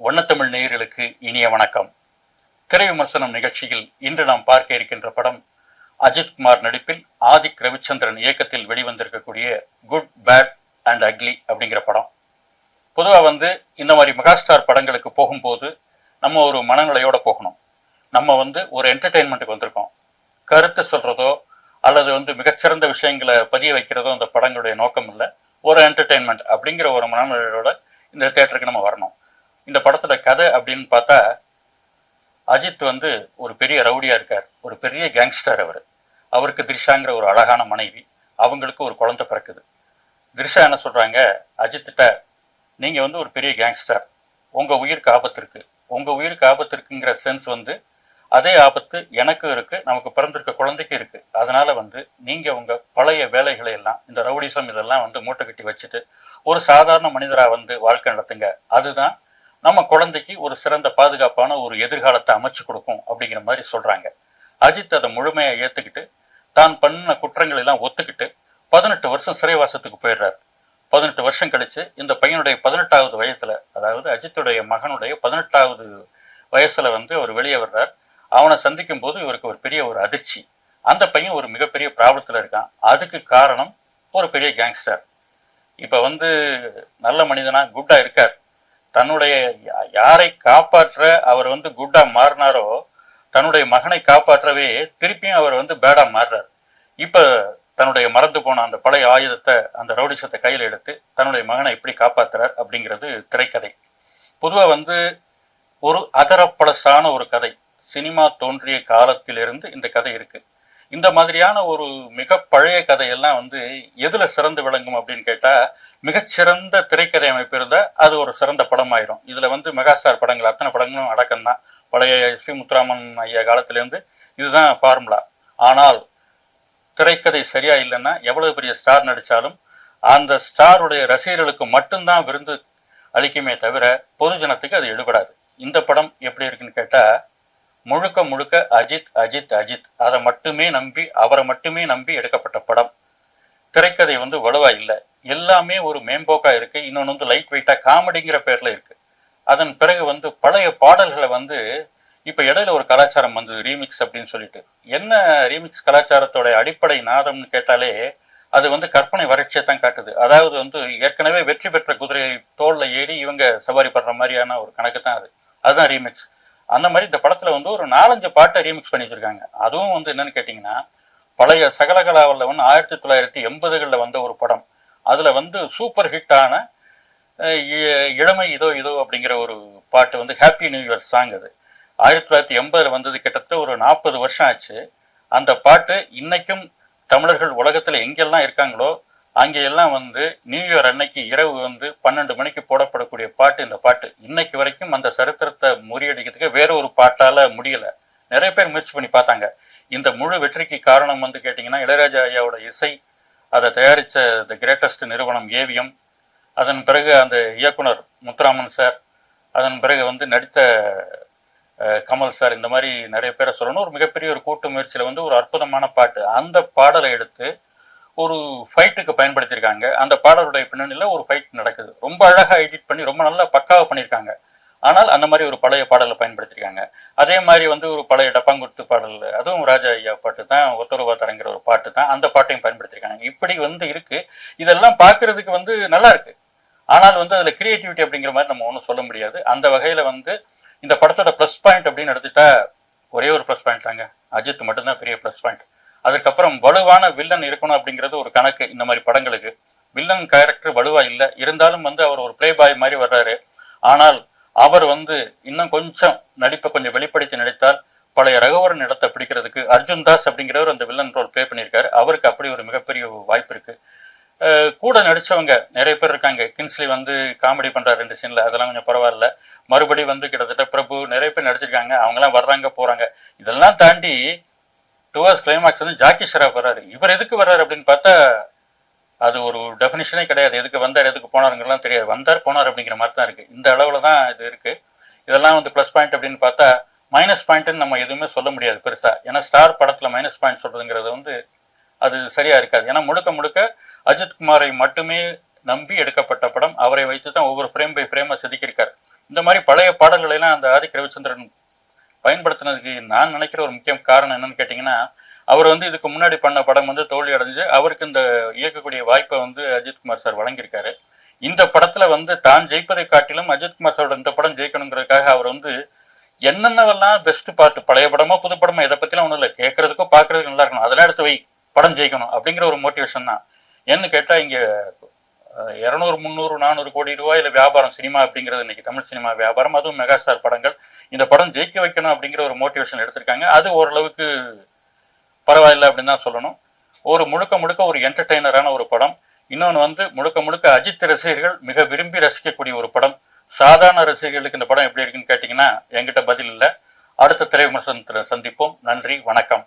வண்ணத்தமிழ் நேயர்களுக்கு இனிய வணக்கம். திரை விமர்சனம் நிகழ்ச்சியில் இன்று நாம் பார்க்க இருக்கின்ற படம் அஜித்குமார் நடிப்பில் ஆதிக் ரவிச்சந்திரன் இயக்கத்தில் வெளிவந்திருக்கக்கூடிய குட் பேட் அண்ட் அக்லி அப்படிங்கிற படம். பொதுவாக இந்த மாதிரி மெகாஸ்டார் படங்களுக்கு போகும்போது நம்ம ஒரு மனநிலையோட போகணும். நம்ம ஒரு என்டர்டெயின்மெண்ட்டுக்கு வந்திருக்கோம். கருத்து சொல்றதோ அல்லது மிகச்சிறந்த விஷயங்களை பதிய வைக்கிறதோ அந்த படங்களுடைய நோக்கம் இல்லை. ஒரு என்டர்டெயின்மெண்ட் அப்படிங்கிற ஒரு மனநிலையோட இந்த தேட்டருக்கு நம்ம வரணும். இந்த படத்துல கதை அப்படின்னு பார்த்தா, அஜித் ஒரு பெரிய ரவுடியா இருக்கார், ஒரு பெரிய கேங்ஸ்டர். அவருக்கு திரிஷாங்கிற ஒரு அழகான மனைவி, அவங்களுக்கு ஒரு குழந்தை பிறக்குது. திரிஷா என்ன சொல்றாங்க, அஜித்திட்ட நீங்க ஒரு பெரிய கேங்ஸ்டர், உங்க உயிருக்கு ஆபத்து இருக்கு, உங்க உயிருக்கு ஆபத்து இருக்குங்கிற சென்ஸ் அதே ஆபத்து எனக்கும் இருக்கு, நமக்கு பிறந்திருக்க குழந்தைக்கு இருக்கு. அதனால நீங்க உங்க பழைய வேலைகளை எல்லாம், இந்த ரவுடிசம் இதெல்லாம் மூட்டை கட்டி வச்சுட்டு ஒரு சாதாரண மனிதரா வாழ்க்கை நடத்துங்க. அதுதான் நம்ம குழந்தைக்கு ஒரு சிறந்த பாதுகாப்பான ஒரு எதிர்காலத்தை அமைச்சு கொடுக்கும் அப்படிங்கிற மாதிரி சொல்றாங்க. அஜித் அதை முழுமையா ஏத்துக்கிட்டு தான் பண்ண குற்றங்கள் எல்லாம் ஒத்துக்கிட்டு 18 வருஷம் சிறைவாசத்துக்கு போயிடுறாரு. 18 வருஷம் கழிச்சு இந்த பையனுடைய 18வது வயசுல, அதாவது அஜித்துடைய மகனுடைய 18வது வயசுல அவர் வெளியே வர்றார். அவனை சந்திக்கும் போது இவருக்கு ஒரு பெரிய ஒரு அதிர்ச்சி. அந்த பையன் ஒரு மிகப்பெரிய ப்ராப்ளத்துல இருக்கான். அதுக்கு காரணம் ஒரு பெரிய கேங்ஸ்டர். இப்ப நல்ல மனிதனா குட்டா இருக்கார். தன்னுடைய யாரை காப்பாற்ற அவர் குட்டா மாறினாரோ, தன்னுடைய மகனை காப்பாற்றவே திருப்பியும் அவர் பேடா மாறுறார். இப்ப தன்னுடைய மறந்து போன அந்த பழைய ஆயுதத்தை, அந்த ரவுடிசத்தை கையில் எடுத்து தன்னுடைய மகனை எப்படி காப்பாற்றுறார் அப்படிங்கிறது திரைக்கதை. பொதுவா ஒரு அதரப்பழசான ஒரு கதை. சினிமா தோன்றிய காலத்திலிருந்து இந்த கதை இருக்கு. இந்த மாதிரியான ஒரு மிக பழைய கதையெல்லாம் எதுல சிறந்து விளங்கும் அப்படின்னு கேட்டா, மிகச்சிறந்த திரைக்கதை அமைப்பு இருந்தா அது ஒரு சிறந்த படம் ஆயிரும். இதுல மெகாஸ்டார் படங்கள் அத்தனை படங்களும் அடக்கம்தான். பழைய எஸ் பி முத்துராமன் ஐயா காலத்திலேருந்து இதுதான் ஃபார்முலா. ஆனால் திரைக்கதை சரியா இல்லைன்னா எவ்வளவு பெரிய ஸ்டார் நடிச்சாலும் அந்த ஸ்டாருடைய ரசிகர்களுக்கு மட்டும்தான் விருந்து அளிக்குமே தவிர பொதுஜனத்துக்கு அது எடுபடாது. இந்த படம் எப்படி இருக்குன்னு கேட்டா, முழுக்க முழுக்க அஜித் அஜித் அஜித், அதை மட்டுமே நம்பி, அவரை மட்டுமே நம்பி எடுக்கப்பட்ட படம். திரைக்கதை வலுவா இல்லை, எல்லாமே ஒரு மேம்போக்கா இருக்கு. இன்னொன்று லைட் வெயிட்டா காமெடிங்கிற பேர்ல இருக்கு. அதன் பிறகு பழைய பாடல்களை இப்ப இடையில ஒரு கலாச்சாரம் ரீமிக்ஸ் அப்படின்னு சொல்லிட்டு, என்ன ரீமிக்ஸ் கலாச்சாரத்தோட அடிப்படை நாதம்னு கேட்டாலே அது கற்பனை வறட்சியை தான் காட்டுது. அதாவது ஏற்கனவே வெற்றி பெற்ற குதிரை தோல்ல ஏறி இவங்க சவாரி பண்ற மாதிரியான ஒரு கணக்கு தான் அது. அதுதான் ரீமிக்ஸ். அந்த மாதிரி இந்த படத்துல ஒரு 4-5 பாட்டை ரீமிக்ஸ் பண்ணி வச்சிருக்காங்க. அதுவும் என்னன்னு கேட்டீங்கன்னா, பழைய சகலகலாவில் 1980களில் வந்த ஒரு படம். அதுல சூப்பர் ஹிட்டான இளமை இதோ இதோ அப்படிங்கிற ஒரு பாட்டு ஹாப்பி நியூ இயர் சாங். அது 1980 வந்தது. கிட்டத்தட்ட ஒரு 40 வருஷம் ஆச்சு. அந்த பாட்டு இன்னைக்கும் தமிழர்கள் உலகத்துல எங்கெல்லாம் இருக்காங்களோ அங்கெல்லாம் நியூ இயர் அன்னைக்கு இரவு 12 மணிக்கு போடப்படக்கூடிய பாட்டு இந்த பாட்டு. இன்னைக்கு வரைக்கும் அந்த சரித்திரத்தை முறியடிக்கிறதுக்கு வேற ஒரு பாட்டால முடியல. நிறைய பேர் முயற்சி பண்ணி பார்த்தாங்க. இந்த முழு வெற்றிக்கு காரணம் கேட்டீங்கன்னா, இளையராஜா ஐயாவோட இசை, அதை தயாரிச்ச த கிரேட்டஸ்ட் நிறுவனம் ஏவிஎம், அதன் பிறகு அந்த இயக்குனர் முத்துராமன் சார், அதன் பிறகு நடித்த கமல் சார், இந்த மாதிரி நிறைய பேரை சொல்லணும். ஒரு மிகப்பெரிய ஒரு கூட்டு முயற்சியில ஒரு அற்புதமான பாட்டு. அந்த பாடலை எடுத்து ஒரு ஃபைட்டுக்கு பயன்படுத்தியிருக்காங்க. அந்த பாடலுடைய பின்னணியில ஒரு ஃபைட் நடக்குது. ரொம்ப அழகா எடிட் பண்ணி ரொம்ப நல்லா பக்காவா பண்ணியிருக்காங்க. ஆனால் அந்த மாதிரி ஒரு பழைய பாடலை பயன்படுத்தியிருக்காங்க. அதே மாதிரி ஒரு பழைய டப்பாங்குத்து பாடல், அதுவும் ராஜா ஐயா பாட்டு தான், ஒத்தருவா தரங்கிற ஒரு பாட்டு தான், அந்த பாட்டையும் பயன்படுத்தியிருக்காங்க. இப்படி இருக்கு. இதெல்லாம் பார்க்கறதுக்கு நல்லா இருக்கு. ஆனால் அதுல கிரியேட்டிவிட்டி அப்படிங்கிற மாதிரி நம்ம ஒன்றும் சொல்ல முடியாது. அந்த வகையில இந்த படத்தோட ப்ளஸ் பாயிண்ட் அப்படின்னு எடுத்துட்டா ஒரே ஒரு ப்ளஸ் பாயிண்ட் தாங்க, அஜித் மட்டும்தான் பெரிய ப்ளஸ் பாயிண்ட். அதுக்கப்புறம் வலுவான வில்லன் இருக்கணும் அப்படிங்கிறது ஒரு கணக்கு. இந்த மாதிரி படங்களுக்கு வில்லன் கேரக்டர் வலுவா இல்லை, இருந்தாலும் அவர் ஒரு பிளே பாய் மாதிரி வர்றாரு. ஆனால் அவர் இன்னும் கொஞ்சம் நடிப்பை கொஞ்சம் வெளிப்படுத்தி நடித்தால் பழைய ரகுவரன் இடத்தை பிடிக்கிறதுக்கு அர்ஜுன் தாஸ் அப்படிங்கிறவர் அந்த வில்லன் ரோல் பிளே பண்ணியிருக்காரு. அவருக்கு அப்படி ஒரு மிகப்பெரிய வாய்ப்பு இருக்கு. கூட நடிச்சவங்க நிறைய பேர் இருக்காங்க. கின்ஸ்லி காமெடி பண்றாரு 2 சீன்ல, அதெல்லாம் கொஞ்சம் பரவாயில்ல. மறுபடி கிட்டத்தட்ட பிரபு நிறைய பேர் நடிச்சிருக்காங்க. அவங்க எல்லாம் வர்றாங்க போறாங்க. இதெல்லாம் தாண்டி டுவர்ஸ் கிளைமாக்ஸ் ஜாக்கி ஷெராப் வர்றாரு. இவர் எதுக்கு வர்றாரு அப்படின்னு பார்த்தா அது ஒரு டெஃபினிஷனே கிடையாது. எதுக்கு வந்தார் எதுக்கு போனாருங்கலாம் தெரியாது. வந்தார் போனார் அப்படிங்கிற மாதிரி தான் இருக்கு. இந்த அளவுல தான் இது இருக்கு. இதெல்லாம் ப்ளஸ் பாயிண்ட் அப்படின்னு பார்த்தா, மைனஸ் பாயிண்ட்னு நம்ம எதுவுமே சொல்ல முடியாது பெருசா. ஏன்னா ஸ்டார் படத்துல மைனஸ் பாயிண்ட் சொல்றதுங்கிறது அது சரியா இருக்காது. ஏன்னா முழுக்க முழுக்க அஜித்குமாரை மட்டுமே நம்பி எடுக்கப்பட்ட படம். அவரை வைத்து தான் ஒவ்வொரு ஃப்ரேம் பை ஃப்ரேமை செதுக்கியிருக்கார். இந்த மாதிரி பழைய பாடல்களை எல்லாம் அந்த ஆதிக் ரவிச்சந்திரன் பயன்படுத்தினதுக்கு நான் நினைக்கிற ஒரு முக்கிய காரணம் என்னன்னு கேட்டீங்கன்னா, அவர் இதுக்கு முன்னாடி பண்ண படம் தோல்வி அடைஞ்சு அவருக்கு இந்த இயக்கக்கூடிய வாய்ப்பை அஜித்குமார் சார் வழங்கியிருக்காரு. இந்த படத்துல தான் ஜெயிப்பதை காட்டிலும் அஜித்குமார் சாரோட இந்த படம் ஜெயிக்கணுங்கிறதுக்காக அவர் என்னென்னவெல்லாம் பெஸ்ட் பார்ட், பழைய படமோ புது படமோ இதை பத்திலாம் ஒன்றும் இல்லை, கேட்கறதுக்கோ பார்க்கறதுக்கு நல்லா இருக்கணும், அதெல்லாம் எடுத்து வை, படம் ஜெயிக்கணும் அப்படிங்கிற ஒரு மோட்டிவேஷன் தான். ஏன்னு கேட்டா இங்க 200, 300, 400 கோடி ரூபாயில வியாபாரம் சினிமா அப்படிங்கிறது இன்னைக்கு தமிழ் சினிமா வியாபாரம், அதுவும் மெகாஸ்டார் படங்கள். இந்த படம் ஜெயிக்க வைக்கணும் அப்படிங்கிற ஒரு மோட்டிவேஷன் எடுத்திருக்காங்க. அது ஓரளவுக்கு பரவாயில்லை அப்படின்னு தான் சொல்லணும். ஒரு முழுக்க முழுக்க ஒரு என்டர்டெய்னரான ஒரு படம். இன்னொன்று முழுக்க முழுக்க அஜித் ரசிகர்கள் மிக விரும்பி ரசிக்கக்கூடிய ஒரு படம். சாதாரண ரசிகர்களுக்கு இந்த படம் எப்படி இருக்குன்னு கேட்டீங்கன்னா என்கிட்ட பதில் இல்லை. அடுத்த திரை விமர்சனத்தில் சந்திப்போம். நன்றி, வணக்கம்.